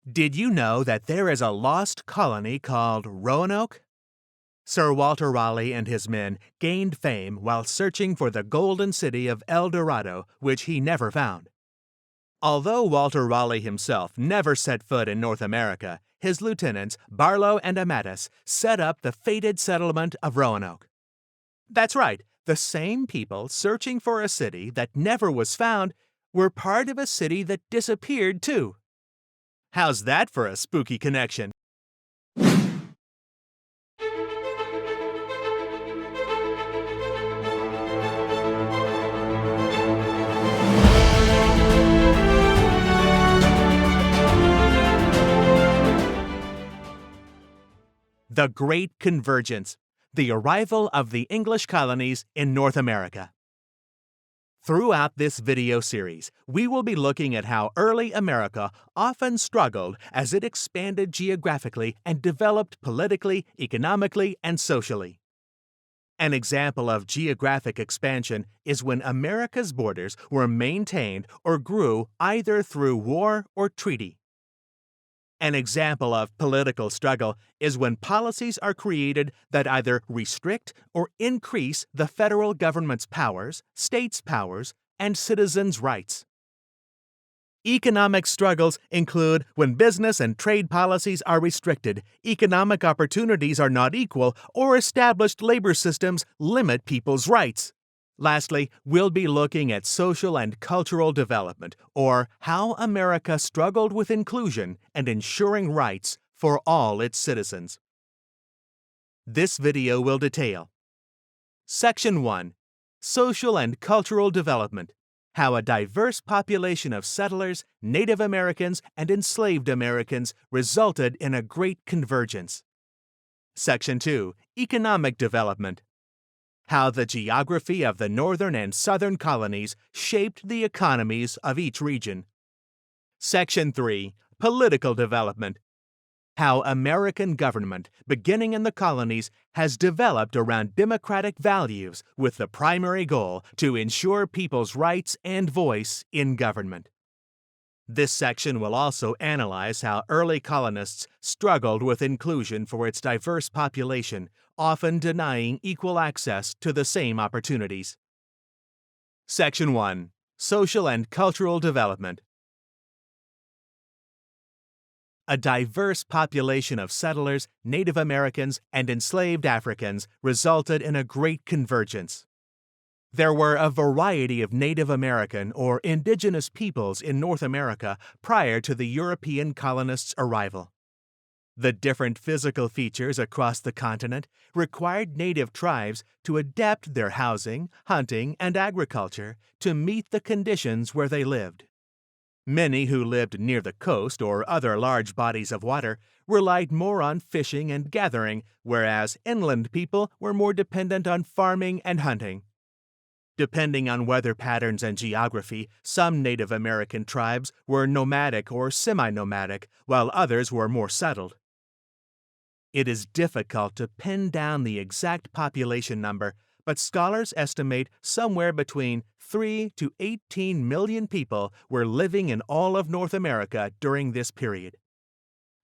Did you know that there is a lost colony called Roanoke? Sir Walter Raleigh and his men gained fame while searching for the golden city of El Dorado, which he never found. Although Walter Raleigh himself never set foot in North America, his lieutenants, Barlow and Amatus, set up the fated settlement of Roanoke. That's right, the same people searching for a city that never was found were part of a city that disappeared too. How's that for a spooky connection? The Great Convergence, the arrival of the English colonies in North America. Throughout this video series, we will be looking at how early America often struggled as it expanded geographically and developed politically, economically, and socially. An example of geographic expansion is when America's borders were maintained or grew either through war or treaty. An example of political struggle is when policies are created that either restrict or increase the federal government's powers, states' powers, and citizens' rights. Economic struggles include when business and trade policies are restricted, economic opportunities are not equal, or established labor systems limit people's rights. Lastly, we'll be looking at social and cultural development, or how America struggled with inclusion and ensuring rights for all its citizens. This video will detail Section 1. Social and Cultural Development. How a diverse population of settlers, Native Americans, and enslaved Americans resulted in a Great Convergence. Section 2. Economic Development. How the geography of the northern and southern colonies shaped the economies of each region. Section 3. Political Development. How American government, beginning in the colonies, has developed around democratic values with the primary goal to ensure people's rights and voice in government. This section will also analyze how early colonists struggled with inclusion for its diverse population, often denying equal access to the same opportunities. Section 1. Social and Cultural Development. A diverse population of settlers, Native Americans, and enslaved Africans resulted in a Great Convergence. There were a variety of Native American or indigenous peoples in North America prior to the European colonists' arrival. The different physical features across the continent required native tribes to adapt their housing, hunting, and agriculture to meet the conditions where they lived. Many who lived near the coast or other large bodies of water relied more on fishing and gathering, whereas inland people were more dependent on farming and hunting. Depending on weather patterns and geography, some Native American tribes were nomadic or semi-nomadic, while others were more settled. It is difficult to pin down the exact population number, but scholars estimate somewhere between 3 to 18 million people were living in all of North America during this period.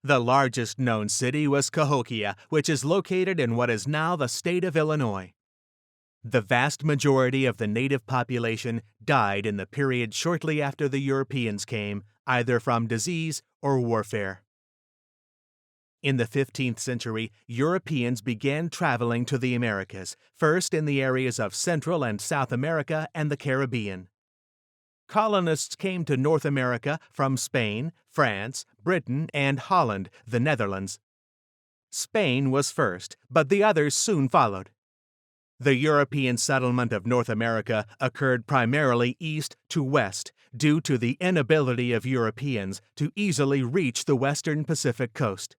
The largest known city was Cahokia, which is located in what is now the state of Illinois. The vast majority of the native population died in the period shortly after the Europeans came, either from disease or warfare. In the 15th century, Europeans began traveling to the Americas, first in the areas of Central and South America and the Caribbean. Colonists came to North America from Spain, France, Britain, and Holland, the Netherlands. Spain was first, but the others soon followed. The European settlement of North America occurred primarily east to west due to the inability of Europeans to easily reach the western Pacific coast.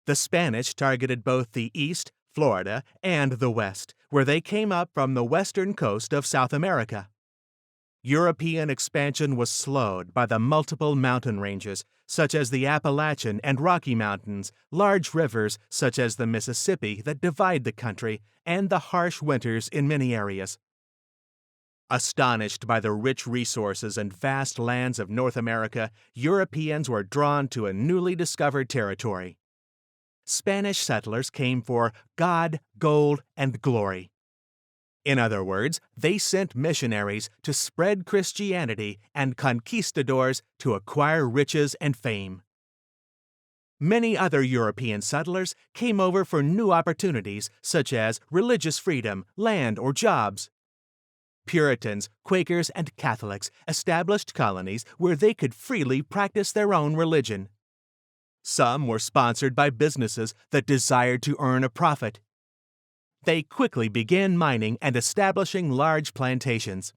The Spanish targeted both the east, Florida, and the west, where they came up from the western coast of South America. European expansion was slowed by the multiple mountain ranges, such as the Appalachian and Rocky Mountains, large rivers such as the Mississippi that divide the country, and the harsh winters in many areas. Astonished by the rich resources and vast lands of North America, Europeans were drawn to a newly discovered territory. Spanish settlers came for God, gold, and glory. In other words, they sent missionaries to spread Christianity and conquistadors to acquire riches and fame. Many other European settlers came over for new opportunities such as religious freedom, land, or jobs. Puritans, Quakers, and Catholics established colonies where they could freely practice their own religion. Some were sponsored by businesses that desired to earn a profit. They quickly began mining and establishing large plantations.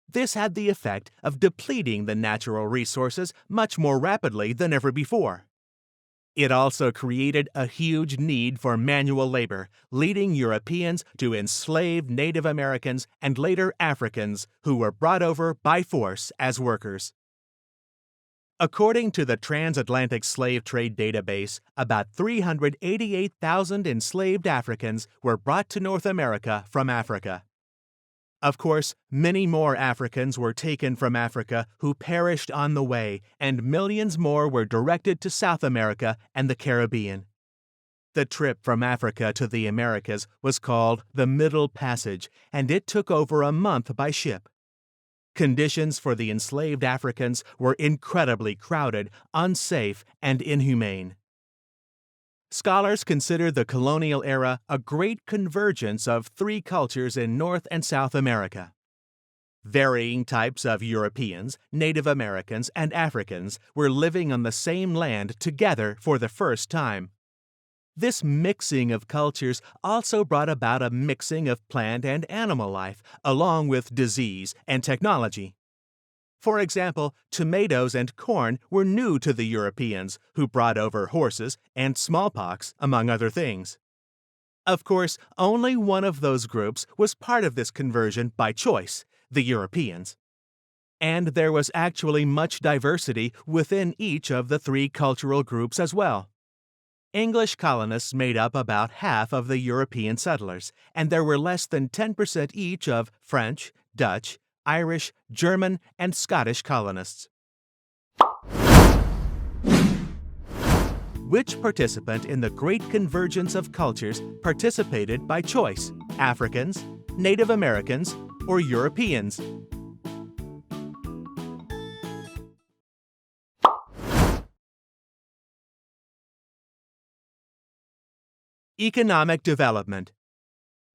This had the effect of depleting the natural resources much more rapidly than ever before. It also created a huge need for manual labor, leading Europeans to enslave Native Americans and later Africans who were brought over by force as workers. According to the Transatlantic Slave Trade Database, about 388,000 enslaved Africans were brought to North America from Africa. Of course, many more Africans were taken from Africa who perished on the way, and millions more were directed to South America and the Caribbean. The trip from Africa to the Americas was called the Middle Passage, and it took over a month by ship. Conditions for the enslaved Africans were incredibly crowded, unsafe, and inhumane. Scholars consider the colonial era a great convergence of three cultures in North and South America. Varying types of Europeans, Native Americans, and Africans were living on the same land together for the first time. This mixing of cultures also brought about a mixing of plant and animal life, along with disease and technology. For example, tomatoes and corn were new to the Europeans, who brought over horses and smallpox, among other things. Of course, only one of those groups was part of this conversion by choice, the Europeans. And there was actually much diversity within each of the three cultural groups as well. English colonists made up about half of the European settlers, and there were less than 10% each of French, Dutch, Irish, German, and Scottish colonists. Which participant in the Great Convergence of cultures participated by choice? Africans, Native Americans, or Europeans? Economic development.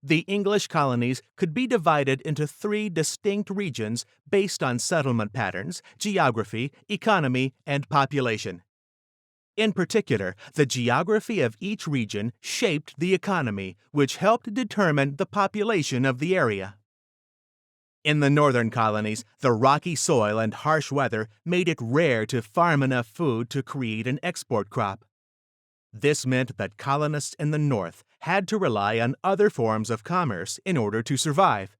The English colonies could be divided into three distinct regions based on settlement patterns, geography, economy, and population. In particular, the geography of each region shaped the economy, which helped determine the population of the area. In the northern colonies, the rocky soil and harsh weather made it rare to farm enough food to create an export crop. This meant that colonists in the north had to rely on other forms of commerce in order to survive.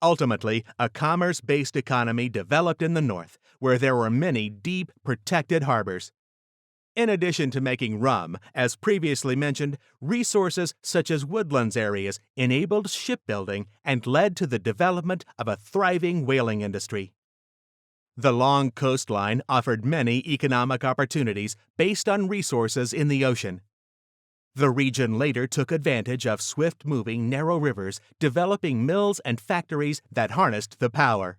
Ultimately, a commerce-based economy developed in the north, where there were many deep, protected harbors. In addition to making rum, as previously mentioned, resources such as woodlands areas enabled shipbuilding and led to the development of a thriving whaling industry. The long coastline offered many economic opportunities based on resources in the ocean. The region later took advantage of swift-moving narrow rivers, developing mills and factories that harnessed the power.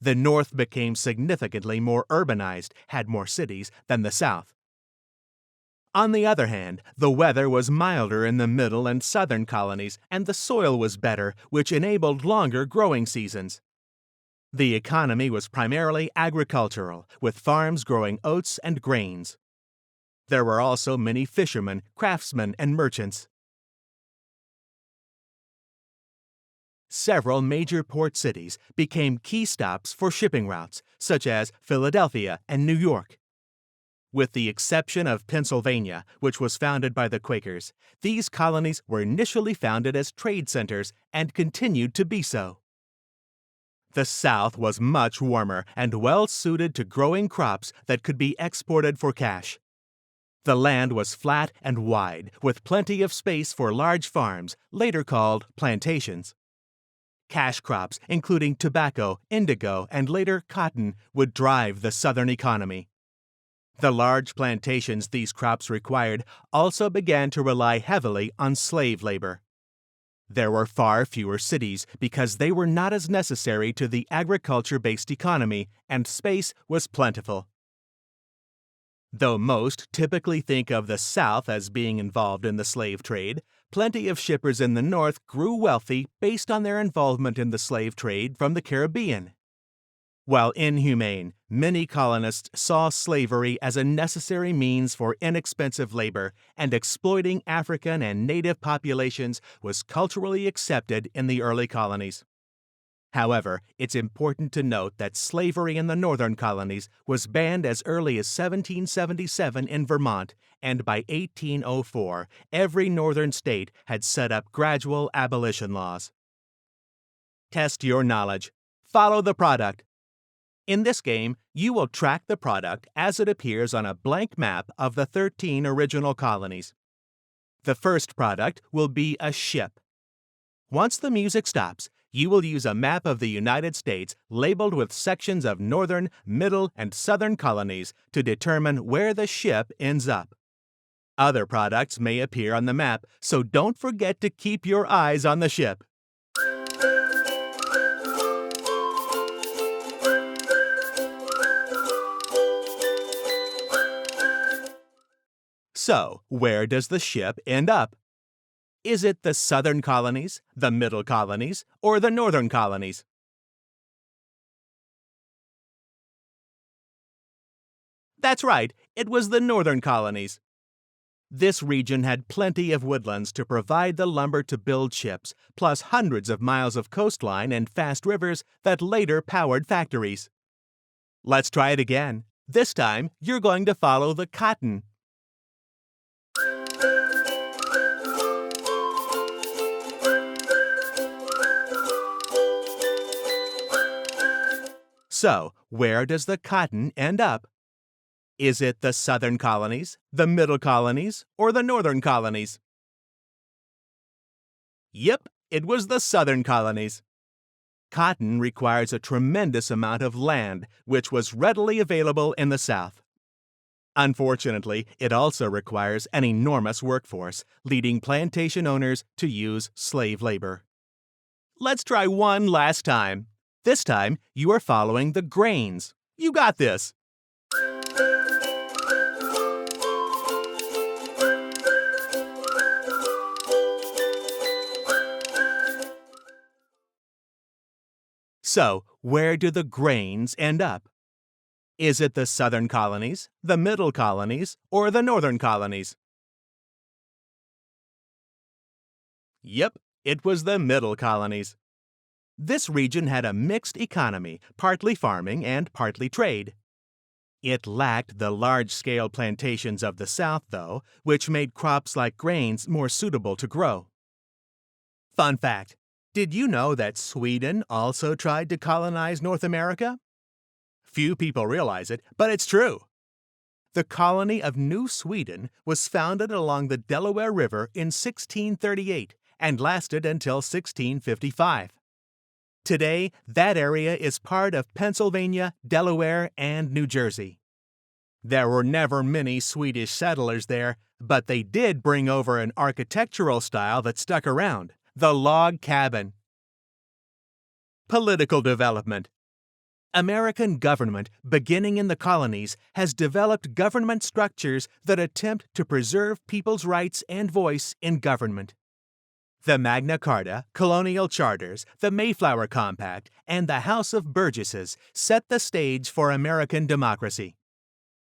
The North became significantly more urbanized, had more cities, than the South. On the other hand, the weather was milder in the middle and southern colonies, and the soil was better, which enabled longer growing seasons. The economy was primarily agricultural, with farms growing oats and grains. There were also many fishermen, craftsmen, and merchants. Several major port cities became key stops for shipping routes, such as Philadelphia and New York. With the exception of Pennsylvania, which was founded by the Quakers, these colonies were initially founded as trade centers and continued to be so. The South was much warmer and well suited to growing crops that could be exported for cash. The land was flat and wide, with plenty of space for large farms, later called plantations. Cash crops, including tobacco, indigo, and later cotton, would drive the Southern economy. The large plantations these crops required also began to rely heavily on slave labor. There were far fewer cities because they were not as necessary to the agriculture-based economy, and space was plentiful. Though most typically think of the South as being involved in the slave trade, plenty of shippers in the North grew wealthy based on their involvement in the slave trade from the Caribbean. While inhumane, many colonists saw slavery as a necessary means for inexpensive labor, and exploiting African and native populations was culturally accepted in the early colonies. However, it's important to note that slavery in the northern colonies was banned as early as 1777 in Vermont, and by 1804, every northern state had set up gradual abolition laws. Test your knowledge. Follow the product. In this game, you will track the product as it appears on a blank map of the 13 original colonies. The first product will be a ship. Once the music stops, you will use a map of the United States labeled with sections of northern, middle, and southern colonies to determine where the ship ends up. Other products may appear on the map, so don't forget to keep your eyes on the ship. So, where does the ship end up? Is it the southern colonies, the middle colonies, or the northern colonies? That's right, it was the northern colonies. This region had plenty of woodlands to provide the lumber to build ships, plus hundreds of miles of coastline and fast rivers that later powered factories. Let's try it again. This time, you're going to follow the cotton. So, where does the cotton end up? Is it the southern colonies, the middle colonies, or the northern colonies? Yep, it was the southern colonies. Cotton requires a tremendous amount of land, which was readily available in the South. Unfortunately, it also requires an enormous workforce, leading plantation owners to use slave labor. Let's try one last time. This time, you are following the grains. You got this! So, where do the grains end up? Is it the southern colonies, the middle colonies, or the northern colonies? Yep, it was the middle colonies. This region had a mixed economy, partly farming and partly trade. It lacked the large-scale plantations of the South, though, which made crops like grains more suitable to grow. Fun fact: did you know that Sweden also tried to colonize North America? Few people realize it, but it's true. The colony of New Sweden was founded along the Delaware River in 1638 and lasted until 1655. Today, that area is part of Pennsylvania, Delaware, and New Jersey. There were never many Swedish settlers there, but they did bring over an architectural style that stuck around: the log cabin. Political development. American government, beginning in the colonies, has developed government structures that attempt to preserve people's rights and voice in government. The Magna Carta, colonial charters, the Mayflower Compact, and the House of Burgesses set the stage for American democracy.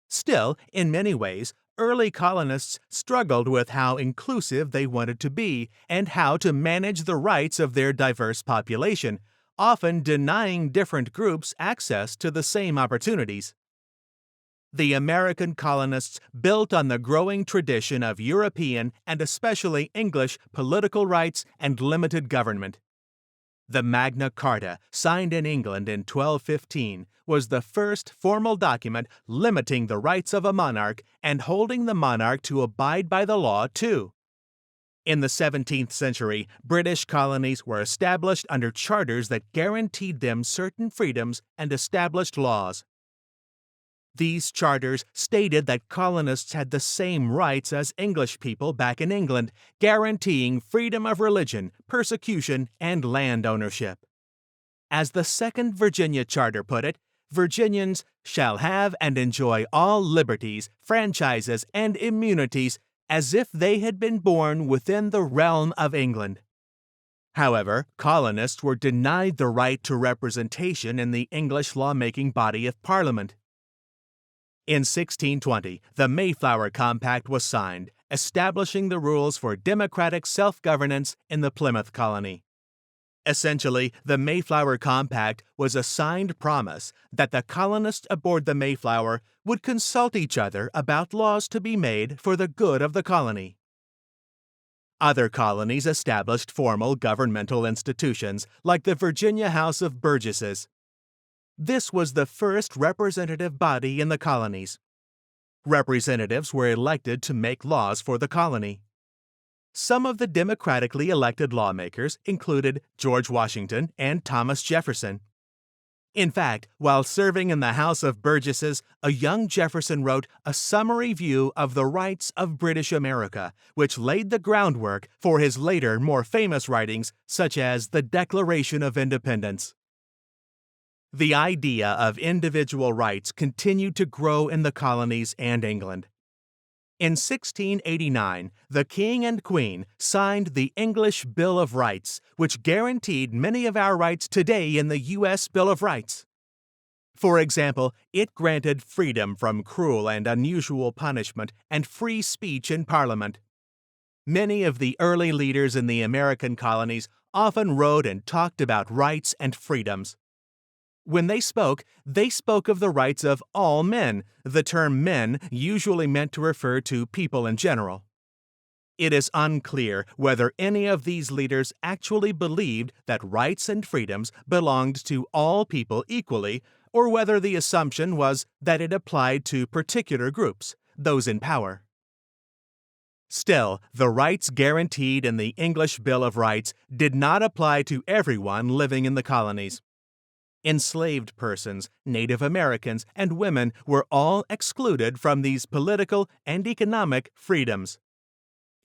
Still, in many ways, early colonists struggled with how inclusive they wanted to be and how to manage the rights of their diverse population, often denying different groups access to the same opportunities. The American colonists built on the growing tradition of European and especially English political rights and limited government. The Magna Carta, signed in England in 1215, was the first formal document limiting the rights of a monarch and holding the monarch to abide by the law, too. In the 17th century, British colonies were established under charters that guaranteed them certain freedoms and established laws. These charters stated that colonists had the same rights as English people back in England, guaranteeing freedom of religion, persecution, and land ownership. As the Second Virginia Charter put it, Virginians shall have and enjoy all liberties, franchises, and immunities as if they had been born within the realm of England. However, colonists were denied the right to representation in the English lawmaking body of Parliament. In 1620, the Mayflower Compact was signed, establishing the rules for democratic self-governance in the Plymouth colony. Essentially, the Mayflower Compact was a signed promise that the colonists aboard the Mayflower would consult each other about laws to be made for the good of the colony. Other colonies established formal governmental institutions, like the Virginia House of Burgesses. This was the first representative body in the colonies. Representatives were elected to make laws for the colony. Some of the democratically elected lawmakers included George Washington and Thomas Jefferson. In fact, while serving in the House of Burgesses, a young Jefferson wrote a summary view of the rights of British America, which laid the groundwork for his later, more famous writings, such as the Declaration of Independence. The idea of individual rights continued to grow in the colonies and England. In 1689, the King and Queen signed the English Bill of Rights, which guaranteed many of our rights today in the U.S. Bill of Rights. For example, it granted freedom from cruel and unusual punishment and free speech in Parliament. Many of the early leaders in the American colonies often wrote and talked about rights and freedoms. When they spoke of the rights of all men. The term men usually meant to refer to people in general. It is unclear whether any of these leaders actually believed that rights and freedoms belonged to all people equally, or whether the assumption was that it applied to particular groups, those in power. Still, the rights guaranteed in the English Bill of Rights did not apply to everyone living in the colonies. Enslaved persons, Native Americans, and women were all excluded from these political and economic freedoms.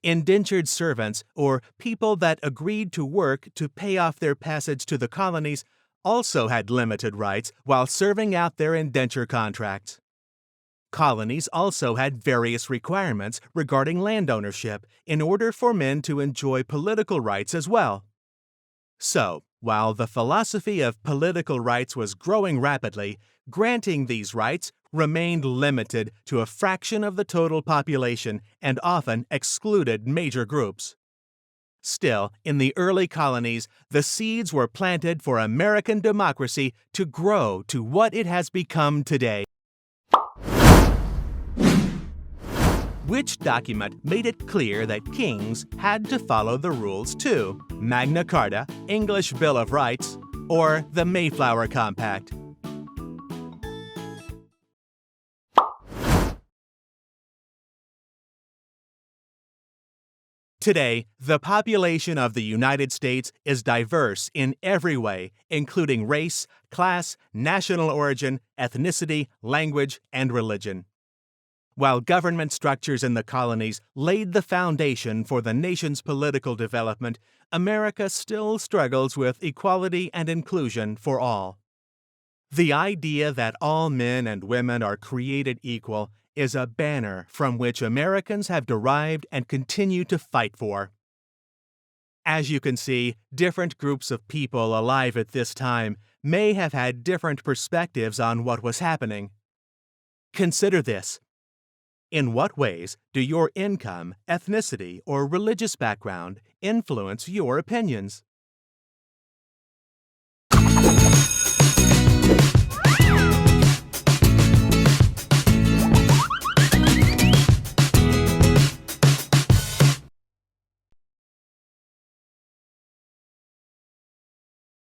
Indentured servants, or people that agreed to work to pay off their passage to the colonies, also had limited rights while serving out their indenture contracts. Colonies also had various requirements regarding land ownership in order for men to enjoy political rights as well. So, while the philosophy of political rights was growing rapidly, granting these rights remained limited to a fraction of the total population and often excluded major groups. Still, in the early colonies, the seeds were planted for American democracy to grow to what it has become today. Which document made it clear that kings had to follow the rules too? Magna Carta, English Bill of Rights, or the Mayflower Compact? Today, the population of the United States is diverse in every way, including race, class, national origin, ethnicity, language, and religion. While government structures in the colonies laid the foundation for the nation's political development, America still struggles with equality and inclusion for all. The idea that all men and women are created equal is a banner from which Americans have derived and continue to fight for. As you can see, different groups of people alive at this time may have had different perspectives on what was happening. Consider this. In what ways do your income, ethnicity, or religious background influence your opinions?